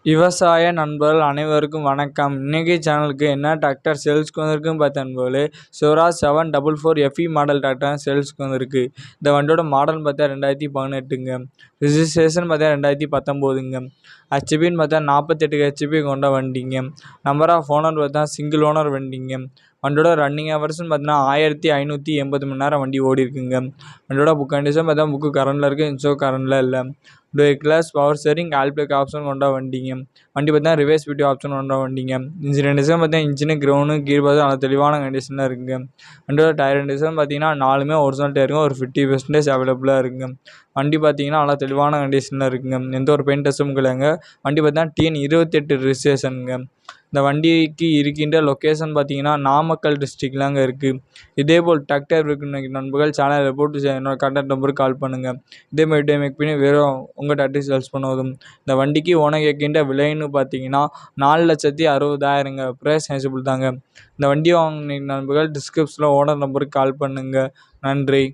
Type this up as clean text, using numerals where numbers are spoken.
விவசாய நண்பர்கள் அனைவருக்கும் வணக்கம். இன்னைக்கு சேனலுக்கு என்ன டிராக்டர் சேல்ஸ்க்கு வந்திருக்குன்னு பார்த்த நண்பர்களே, சிவராஜ் 744 FE மாடல் டிராக்டர் சேல்ஸ்க்கு வந்திருக்கு. இந்த வண்டியோட மாடல் பார்த்தா 2018ங்க. ரிஜிஸ்ட்ரேஷன் பார்த்தா 2019ங்க. ஹெச்பின்னு பார்த்தா 48 ஹெச்பி கொண்ட வண்டிங்க. நம்பர் ஆஃப் ஓனர் பார்த்தா சிங்கிள் ஓனர் வண்டிங்க. வண்டியோட ரன்னிங் ஹவர்ஸ்னு பார்த்தீங்கன்னா 1580 மணி நேரம் வண்டி ஓடி இருக்குங்க. வண்டியோட புக் கண்டிஷன் பார்த்தா புக்கு கரண்டில் இருக்குது, இன்ஷோ கரண்டில் இல்லை. கிளாஸ் பவர் ஸ்டேரிங் ஆல்பிளேக் ஆப்ஷன் கொண்ட வண்டிங்க. வண்டி பார்த்தா ரிவர்ஸ் வீடியோ ஆப்ஷன் கொண்ட வண்டிங்க. இன்ஜின் கண்டிஷன் பார்த்தா இன்ஜினு கிரவுண்டு கீர் பார்த்து நல்ல தெளிவான கண்டிஷனில் இருக்குங்க. வண்டியோட டயர் கண்டிஷன் பார்த்தீங்கன்னா 4மே ஒரிஜினல் டயருங்க, ஒரு 50% அவைலபிளாக இருக்குங்க. வண்டி பார்த்தீங்கன்னா நல்லா தெளிவான கண்டிஷனில் இருக்குங்க. எந்த ஒரு பெயிண்ட் டெஸ்ட்டும் இல்லைங்க. வண்டி பார்த்தீங்கன்னா TN 28 ரிஜிஸ்ட்ரேஷனுங்க. இந்த வண்டிக்கு இருக்கின்ற லொக்கேஷன் பார்த்தீங்கன்னா நாமக்கல் டிஸ்ட்ரிக்ட்லாங்க இருக்குது. இதேபோல் டிராக்டர் இருக்கு நண்பர்கள் சேனலை போட்டு என்னோட கான்டாக்ட் நம்பருக்கு கால் பண்ணுங்கள். இதேமாதிரி வீடியோ மேக் பண்ணி வெறும் உங்கள் டிராக்டர் சேல்ஸ் பண்ணுவதும். இந்த வண்டிக்கு ஓனர் கேட்கின்ற விலைன்னு பார்த்தீங்கன்னா 4,60,000ங்க. ப்ரைஸ் நேசிபிள் தாங்க. இந்த வண்டி வாங்கின நண்பர்கள் டிஸ்கிரிப்ஷனில் ஓனர் நம்பருக்கு கால் பண்ணுங்கள். நன்றி.